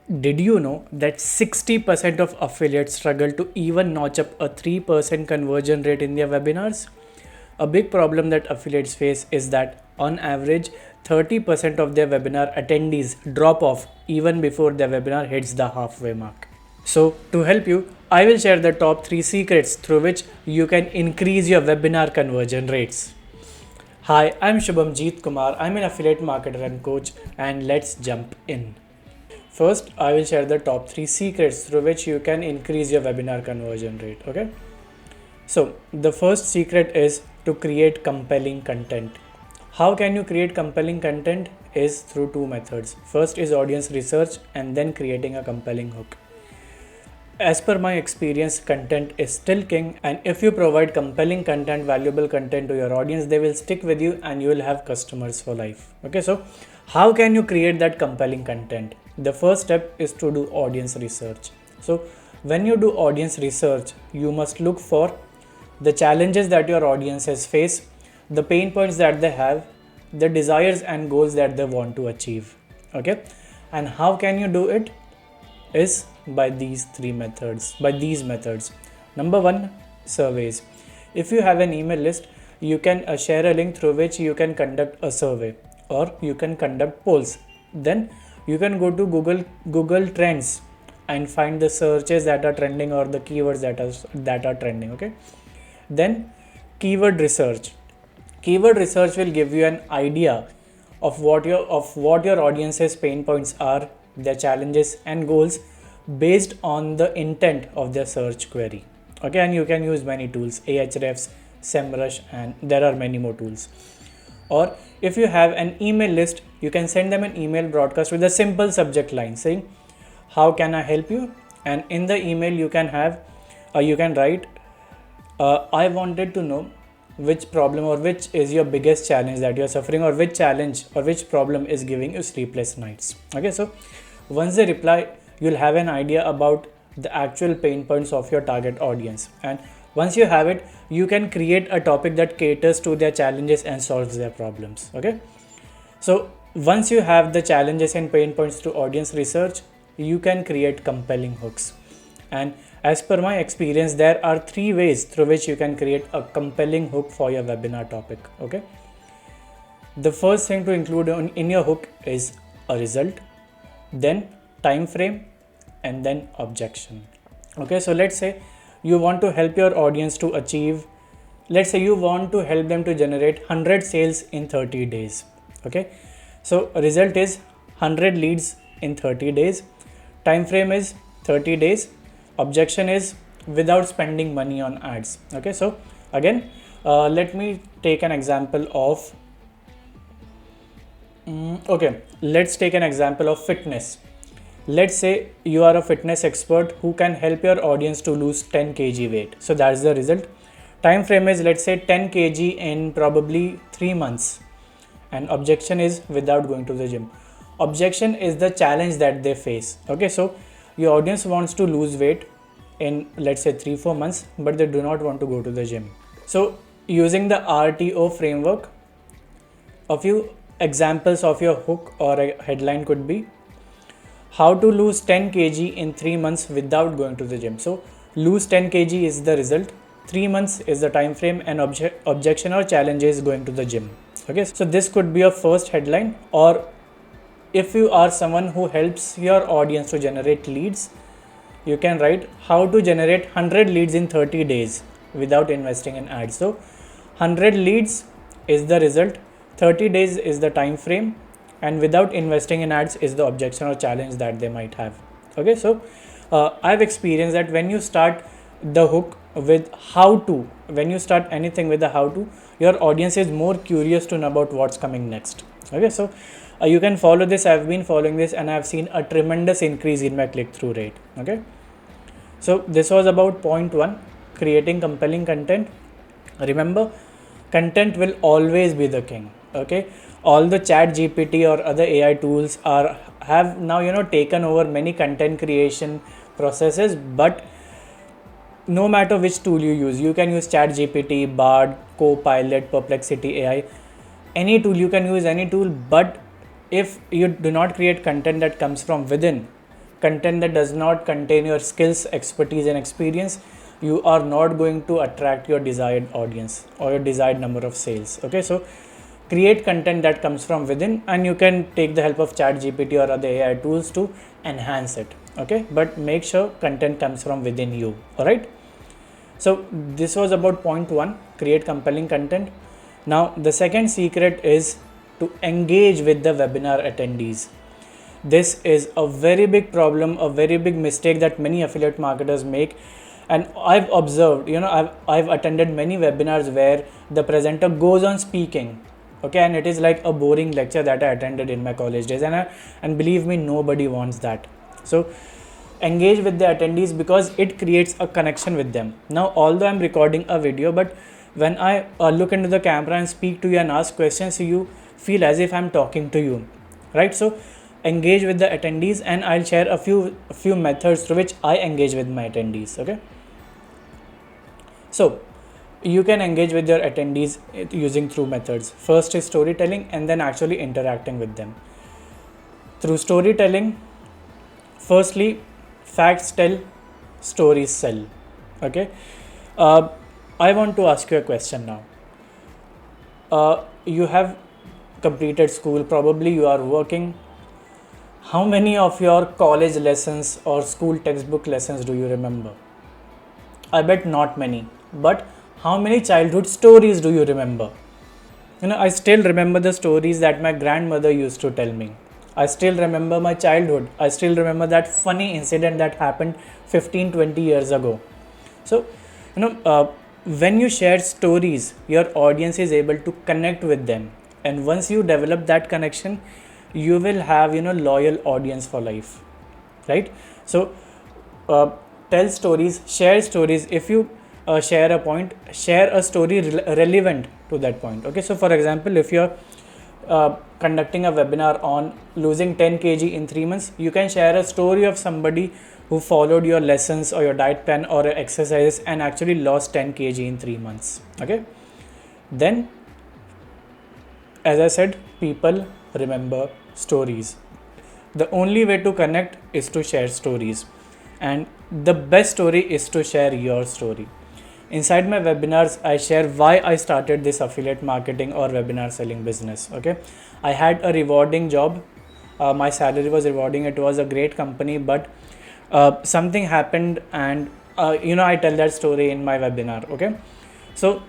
Did you know that 60% of affiliates struggle to even notch up a 3% conversion rate in their webinars? A big problem that affiliates face is that, on average, 30% of their webinar attendees drop off even before their webinar hits the halfway mark. So, to help you, I will share the top 3 secrets through which you can increase your webinar conversion rates. Hi, I'm Shubhamjeet Kumar. I'm an affiliate marketer and coach, and let's jump in. First, I will share the top 3 secrets through which you can increase your webinar conversion rate. Okay. So, the first secret is to create compelling content. How can you create compelling content? Is through two methods. First is audience research and then creating a compelling hook. As per my experience, content is still king, and if you provide compelling content, valuable content to your audience, they will stick with you and you will have customers for life. Okay, so how can you create that compelling content? The first step is to do audience research. So when you do audience research, you must look for the challenges that your audiences face, the pain points that they have, the desires and goals that they want to achieve. Okay, and how can you do it? Is by these methods. Number one, surveys. If you have an email list, you can share a link through which you can conduct a survey, or you can conduct polls. Then you can go to Google Trends and find the searches that are trending or the keywords that are trending. Okay, then keyword research. Keyword research will give you an idea of what your audience's pain points are, their challenges and goals, based on the intent of their search query. Okay, and you can use many tools, Ahrefs, SEMrush, and there are many more tools. Or if you have an email list, you can send them an email broadcast with a simple subject line saying, how can I help you? And in the email you can write, I wanted to know which problem or which is your biggest challenge that you're suffering, or which challenge or which problem is giving you sleepless nights. Okay, so once they reply, you'll have an idea about the actual pain points of your target audience, and once you have it, you can create a topic that caters to their challenges and solves their problems. Okay, so once you have the challenges and pain points through audience research, you can create compelling hooks. And as per my experience, there are 3 ways through which you can create a compelling hook for your webinar topic. Okay, the first thing to include in your hook is a result, then time frame, and then objection. Okay, so let's say you want to help your audience to achieve, let's say you want to help them to generate 100 sales in 30 days. Okay, so result is 100 leads in 30 days, time frame is 30 days, objection is without spending money on ads. Okay, so again, let me take an example of let's take an example of fitness. Let's say you are a fitness expert who can help your audience to lose 10 kg weight. So that's the result. Time frame is, let's say, 10 kg in probably 3 months, and objection is without going to the gym. Objection is the challenge that they face. Okay, so your audience wants to lose weight in, let's say, 3-4 months, but they do not want to go to the gym. So using the RTO framework, a few examples of your hook or a headline could be, how to lose 10 kg in 3 months without going to the gym. So lose 10 kg is the result, 3 months is the time frame, and objection or challenge is going to the gym. Okay, so this could be a first headline. Or if you are someone who helps your audience to generate leads, you can write how to generate 100 leads in 30 days without investing in ads. So 100 leads is the result, 30 days is the time frame, and without investing in ads is the objection or challenge that they might have. Okay, so I've experienced that when you start the hook with how to, when you start anything with the how to, your audience is more curious to know about what's coming next. Okay, so you can follow this. I've been following this and I've seen a tremendous increase in my click-through rate. Okay, so this was about point 1, creating compelling content. Remember, content will always be the king. Okay, all the chat GPT or other AI tools have now taken over many content creation processes, but no matter which tool you use, you can use chat GPT, Bard, Copilot, Perplexity AI, any tool, you can use any tool, but if you do not create content that comes from within, content that does not contain your skills, expertise and experience, you are not going to attract your desired audience or your desired number of sales. Okay, so create content that comes from within, and you can take the help of chat gpt or other AI tools to enhance it. Okay, but make sure content comes from within you. All right, so this was about point 1, create compelling content. Now the second secret is to engage with the webinar attendees. This is a very big problem, a very big mistake that many affiliate marketers make. And I've observed, I've attended many webinars where the presenter goes on speaking. Okay, and it is like a boring lecture that I attended in my college days, and believe me, nobody wants that. So engage with the attendees because it creates a connection with them. Now, although I'm recording a video, but when I look into the camera and speak to you and ask questions, you feel as if I'm talking to you, right? So engage with the attendees, and I'll share a few methods through which I engage with my attendees. Okay, so you can engage with your attendees using through methods. First is storytelling, and then actually interacting with them. Through storytelling, firstly, facts tell, stories sell. Okay, I want to ask you a question now. You have completed school, probably you are working. How many of your college lessons or school textbook lessons do you remember? I bet not many. But how many childhood stories do you remember? I still remember the stories that my grandmother used to tell me. I still remember my childhood. I still remember that funny incident that happened 15-20 years ago. So, when you share stories, your audience is able to connect with them. And once you develop that connection, you will have, loyal audience for life, right? So, tell stories, share stories. If you share a point, share a story relevant to that point. Okay, so for example, if you're conducting a webinar on losing 10 kg in 3 months, you can share a story of somebody who followed your lessons or your diet plan or exercises and actually lost 10 kg in 3 months. Okay, then as I said, people remember stories. The only way to connect is to share stories, and the best story is to share your story. Inside my webinars, I share why I started this affiliate marketing or webinar selling business. Okay, I had a rewarding job. My salary was rewarding. It was a great company, but something happened, and I tell that story in my webinar. Okay, so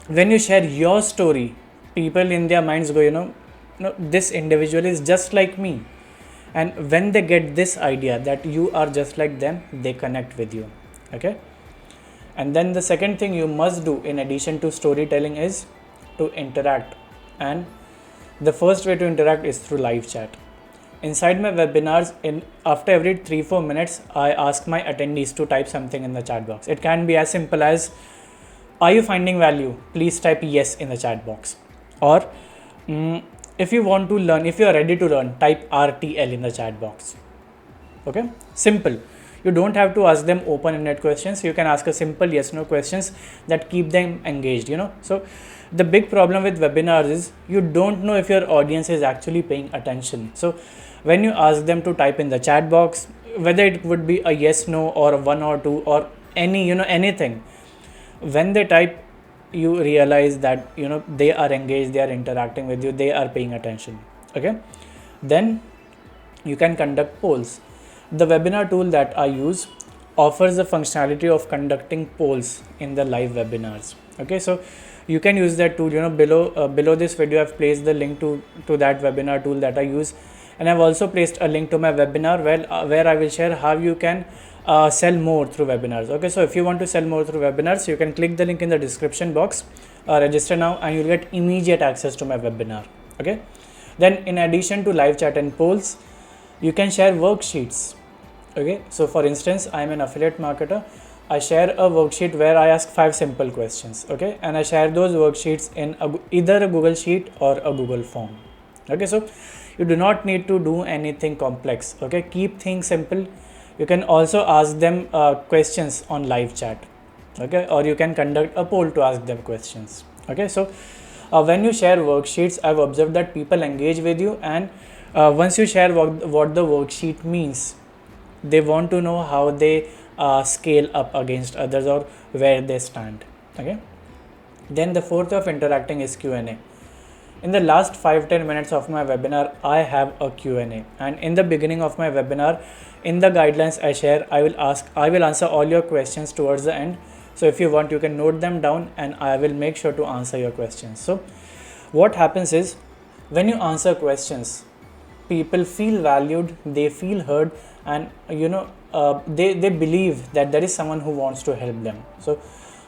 when you share your story, people in their minds go, this individual is just like me. And when they get this idea that you are just like them, they connect with you. Okay. And then the second thing you must do in addition to storytelling is to interact. And the first way to interact is through live chat. Inside my webinars, after every 3-4 minutes, I ask my attendees to type something in the chat box. It can be as simple as, are you finding value? Please type yes in the chat box. Or if you want to learn, if you are ready to learn, type RTL in the chat box. Okay, simple. You don't have to ask them open-ended questions. You can ask a simple yes/no questions that keep them engaged. So the big problem with webinars is you don't know if your audience is actually paying attention. So when you ask them to type in the chat box, whether it would be a yes/no or a 1 or 2 or anything, when they type, you realize that they are engaged, they are interacting with you, they are paying attention. Okay, then you can conduct polls. The webinar tool that I use offers the functionality of conducting polls in the live webinars. Okay, so you can use that tool. Below this video I've placed the link to that webinar tool that I use, and I've also placed a link to my webinar where I will share how you can sell more through webinars. Okay, so if you want to sell more through webinars, you can click the link in the description box, register now, and you'll get immediate access to my webinar. Okay, then in addition to live chat and polls, you can share worksheets. Okay, so for instance, I'm an affiliate marketer. I share a worksheet where I ask 5 simple questions. Okay, and I share those worksheets in either a Google Sheet or a Google Form. Okay, so you do not need to do anything complex. Okay, keep things simple. You can also ask them questions on live chat. Okay, or you can conduct a poll to ask them questions. Okay, so when you share worksheets, I've observed that people engage with you, and once you share what the worksheet means, They want to know how they scale up against others or where they stand. Okay. Then the fourth of interacting is Q&A. In the last 5-10 minutes of my webinar, I have a Q&A, and in the beginning of my webinar, in the guidelines I share, I will answer all your questions towards the end. So if you want, you can note them down and I will make sure to answer your questions. So what happens is, when you answer questions, people feel valued, they feel heard, and they believe that there is someone who wants to help them. So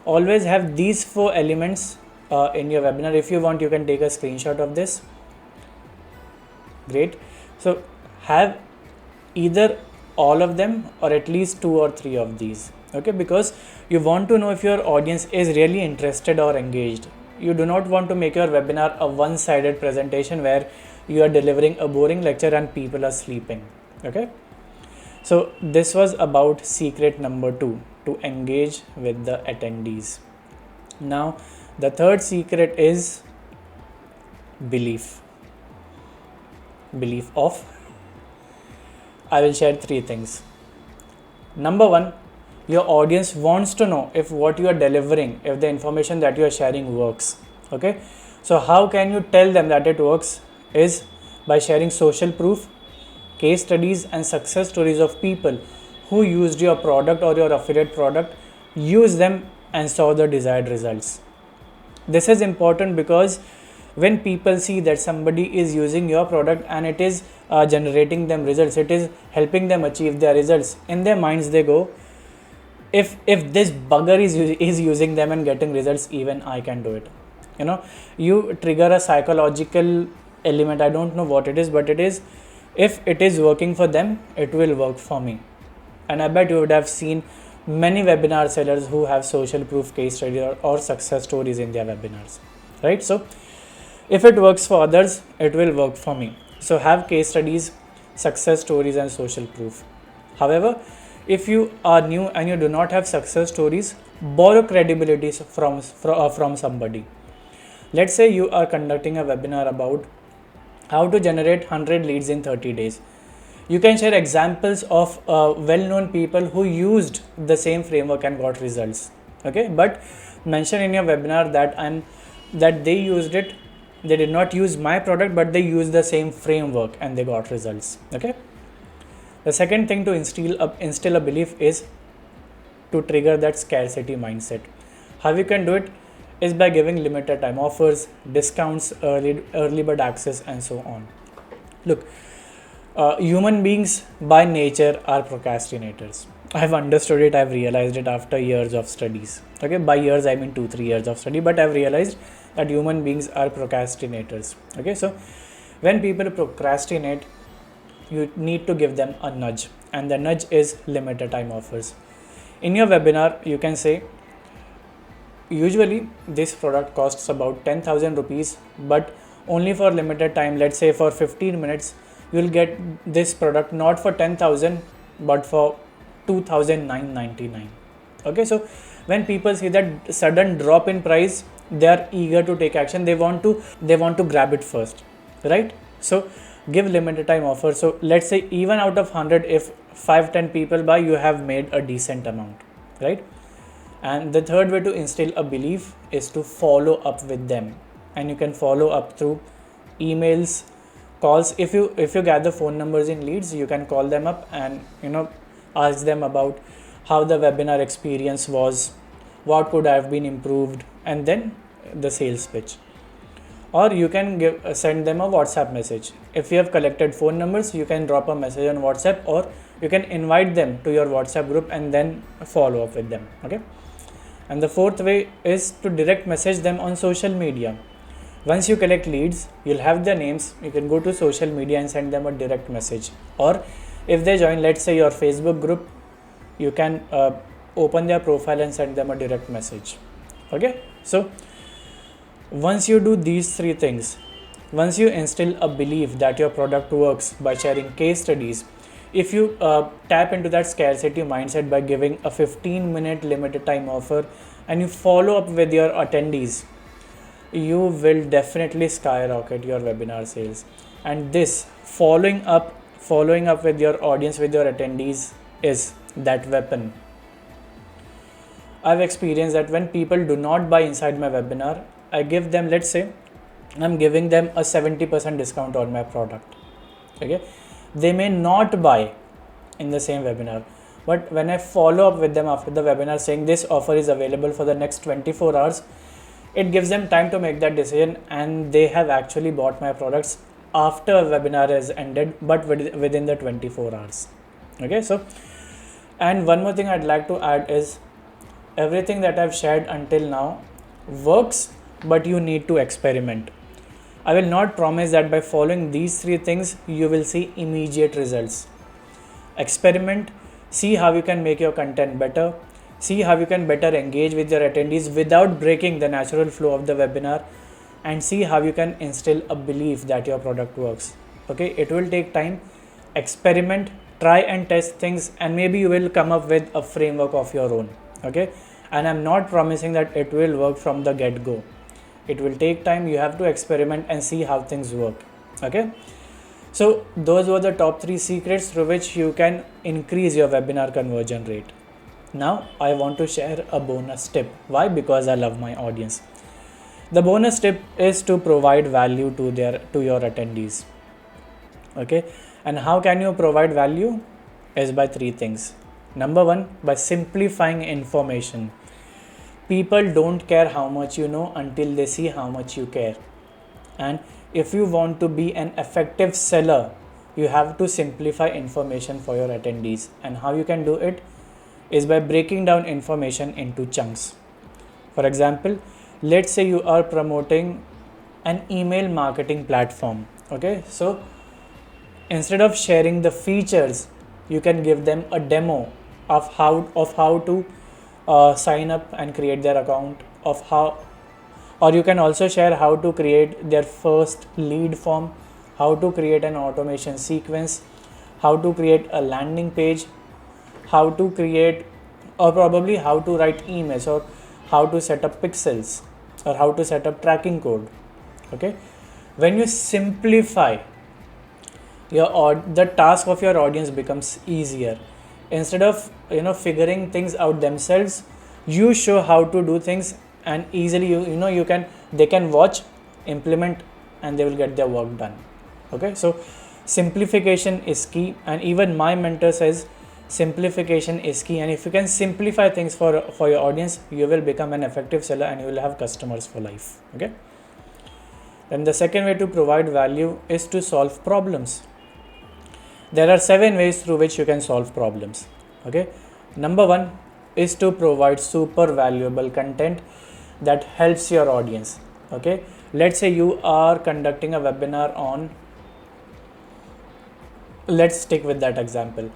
always have these 4 elements in your webinar. If you want, you can take a screenshot of this. Great. So have either all of them or at least 2 or 3 of these. Okay, because you want to know if your audience is really interested or engaged. You do not want to make your webinar a one-sided presentation where you are delivering a boring lecture and people are sleeping. Okay. So this was about secret number 2, to engage with the attendees. Now the third secret is belief. Belief of. I will share 3 things. Number 1, your audience wants to know if what you are delivering, if the information that you are sharing works. Okay. So how can you tell them that it works? Is by sharing social proof, case studies and success stories of people who used your product or your affiliate product, use them and saw the desired results. This is important because when people see that somebody is using your product and it is generating them results, it is helping them achieve their results, in their minds they go, if this bugger is using them and getting results, even I can do it. You trigger a psychological element. I don't know what it is, but it is, if it is working for them, it will work for me. And I bet you would have seen many webinar sellers who have social proof, case study or success stories in their webinars, right? So if it works for others, it will work for me. So have case studies, success stories and social proof. However, if you are new and you do not have success stories, borrow credibility from somebody. Let's say you are conducting a webinar about how to generate 100 leads in 30 days. You can share examples of well-known people who used the same framework and got results. Okay, but mention in your webinar that they used it. They did not use my product, but they used the same framework and they got results. Okay. The second thing to instill a belief is to trigger that scarcity mindset. How you can do it is by giving limited time offers, discounts, early bird access, and so on. Look, human beings by nature are procrastinators. I've understood it, I've realized it after years of studies. Okay, by years I mean 2-3 years of study, but I've realized that human beings are procrastinators. Okay, so when people procrastinate, you need to give them a nudge, and the nudge is limited time offers. In your webinar, you can say, usually this product costs about 10,000 rupees, but only for limited time, let's say for 15 minutes, you'll get this product not for 10,000 but for 2,999. Okay, so when people see that sudden drop in price, they are eager to take action. They want to grab it first, right? So give limited time offer. So let's say even out of 100, if 5-10 people buy, you have made a decent amount, right? And the third way to instill a belief is to follow up with them, and you can follow up through emails, calls. If you gather phone numbers in leads, you can call them up and ask them about how the webinar experience was, what could have been improved, and then the sales pitch. Or you can send them a WhatsApp message. If you have collected phone numbers, you can drop a message on WhatsApp, or you can invite them to your WhatsApp group and then follow up with them. Okay. And the fourth way is to direct message them on social media. Once you collect leads, you'll have their names. You can go to social media and send them a direct message. Or if they join, let's say, your Facebook group, you can open their profile and send them a direct message. Okay. So once you do these 3 things, once you instill a belief that your product works by sharing case studies, if you tap into that scarcity mindset by giving a 15-minute limited time offer, and you follow up with your attendees, you will definitely skyrocket your webinar sales. And this following up with your audience, with your attendees, is that weapon. I've experienced that when people do not buy inside my webinar, I give them, let's say, I'm giving them a 70% discount on my product. Okay, they may not buy in the same webinar, but when I follow up with them after the webinar saying this offer is available for the next 24 hours, it gives them time to make that decision, and they have actually bought my products after webinar has ended, but within the 24 hours. Okay, so, and one more thing I'd like to add is everything that I've shared until now works, but you need to experiment. I will not promise that by following these three things you will see immediate results. Experiment, see how you can make your content better, see how you can better engage with your attendees without breaking the natural flow of the webinar, and see how you can instill a belief that your product works. Okay, it will take time. Experiment, try and test things, and maybe you will come up with a framework of your own. Okay, and I'm not promising that it will work from the get-go. It will take time. You have to experiment and see how things work. Okay, so those were the top 3 secrets through which you can increase your webinar conversion rate. Now I want to share a bonus tip. Why? Because I love my audience. The bonus tip is to provide value to your attendees. Okay, and how can you provide value? Is by 3 things. Number 1, by simplifying information. People don't care how much you know until they see how much you care. And if you want to be an effective seller, you have to simplify information for your attendees. And how you can do it is by breaking down information into chunks. For example, let's say you are promoting an email marketing platform. Okay, so instead of sharing the features, you can give them a demo of how to sign up and create their account, or you can also share how to create their first lead form, how to create an automation sequence, how to create a landing page, how to create, or probably how to write emails, or how to set up pixels, or how to set up tracking code. Okay, when you simplify the task of your audience becomes easier. Instead of figuring things out themselves, you show how to do things, and easily they can watch, implement, and they will get their work done. Okay, so simplification is key, and even my mentor says simplification is key. And if you can simplify things for your audience, you will become an effective seller and you will have customers for life. Okay, then the second way to provide value is to solve problems. There are 7 ways through which you can solve problems. Okay, number 1 is to provide super valuable content that helps your audience. Okay, let's say you are conducting a webinar on, let's stick with that example,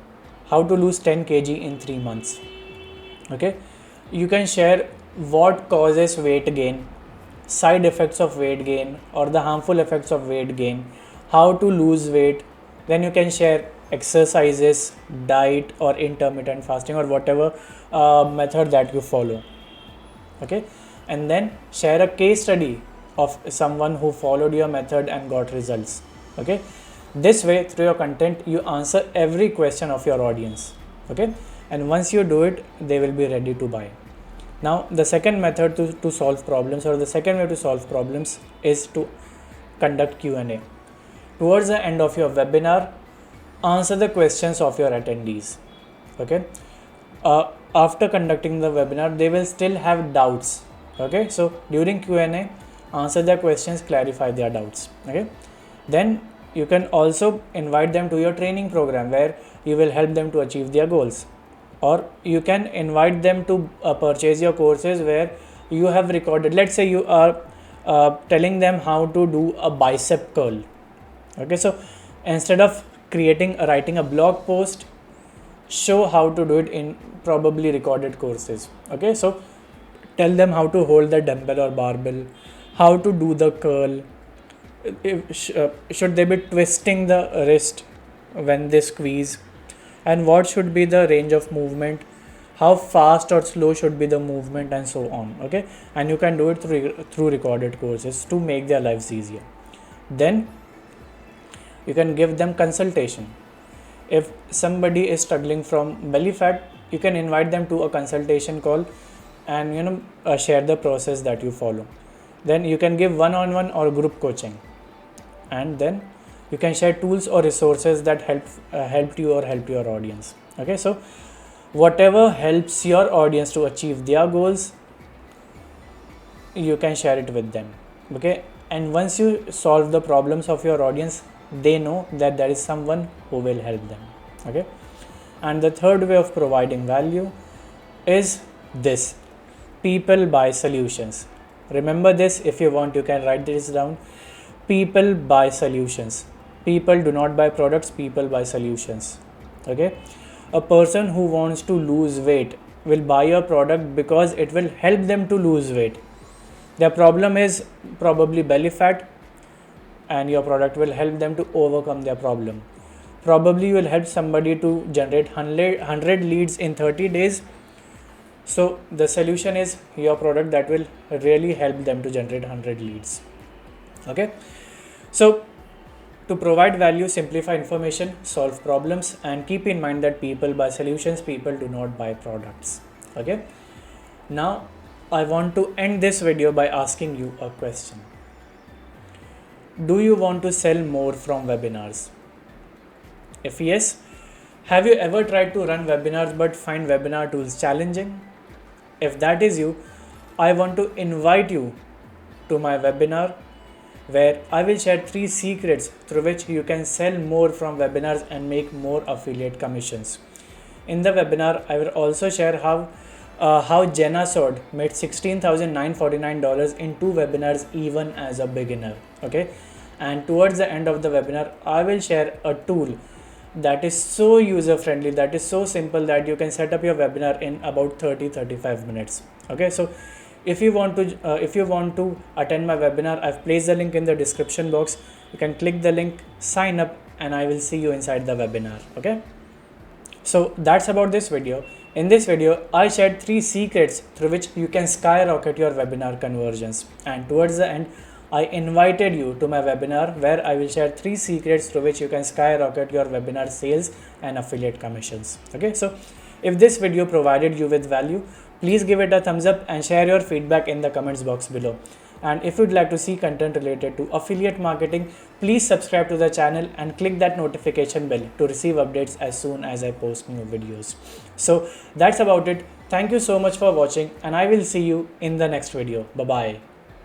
how to lose 10 kg in 3 months. Okay, you can share what causes weight gain, side effects of weight gain, or the harmful effects of weight gain, how to lose weight. Then you can share exercises, diet, or intermittent fasting, or whatever method that you follow. Okay, and then share a case study of someone who followed your method and got results. Okay, this way, through your content, you answer every question of your audience. Okay, and once you do it, they will be ready to buy. Now the second method to solve problems, or the second way to solve problems, is to conduct Q&A. Towards the end of your webinar, answer the questions of your attendees. Okay, after conducting the webinar, they will still have doubts. Okay, so during Q&A, answer their questions, clarify their doubts. Okay, then you can also invite them to your training program where you will help them to achieve their goals, or you can invite them to purchase your courses where you have recorded. Let's say you are telling them how to do a bicep curl. Okay, so instead of writing a blog post, show how to do it in probably recorded courses. Okay, so tell them how to hold the dumbbell or barbell, how to do the curl, should they be twisting the wrist when they squeeze, and what should be the range of movement, how fast or slow should be the movement, and so on. Okay, and you can do it through recorded courses to make their lives easier. Then you can give them consultation. If somebody is struggling from belly fat, you can invite them to a consultation call and share the process that you follow. Then you can give one-on-one or group coaching, and then you can share tools or resources that helped you or help your audience. Okay, so whatever helps your audience to achieve their goals, you can share it with them. Okay, and once you solve the problems of your audience, they know that there is someone who will help them. Okay, and the third way of providing value is this: people buy solutions. Remember this. If you want, you can write this down. People buy solutions. People do not buy products, people buy solutions. Okay, a person who wants to lose weight will buy your product because it will help them to lose weight. Their problem is probably belly fat, and your product will help them to overcome their problem. Probably you will help somebody to generate 100 leads in 30 days. So the solution is your product that will really help them to generate 100 leads. Okay, so to provide value, simplify information, solve problems, and keep in mind that people buy solutions, people do not buy products. Okay, now I want to end this video by asking you a question. Do you want to sell more from webinars? If yes, have you ever tried to run webinars but find webinar tools challenging? If that is you, I want to invite you to my webinar where I will share 3 secrets through which you can sell more from webinars and make more affiliate commissions. In the webinar, I will also share how Jenna Sword made $16,949 in 2 webinars even as a beginner. Okay, and towards the end of the webinar, I will share a tool that is so user friendly, that is so simple that you can set up your webinar in about 30-35 minutes. Okay, so if you want to attend my webinar, I've placed the link in the description box. You can click the link, sign up, and I will see you inside the webinar. Okay, so that's about this video. In this video, I shared 3 secrets through which you can skyrocket your webinar conversions, and towards the end, I invited you to my webinar where I will share 3 secrets through which you can skyrocket your webinar sales and affiliate commissions. Okay, so if this video provided you with value, please give it a thumbs up and share your feedback in the comments box below. And if you'd like to see content related to affiliate marketing, please subscribe to the channel and click that notification bell to receive updates as soon as I post new videos. So that's about it. Thank you so much for watching, and I will see you in the next video. Bye bye.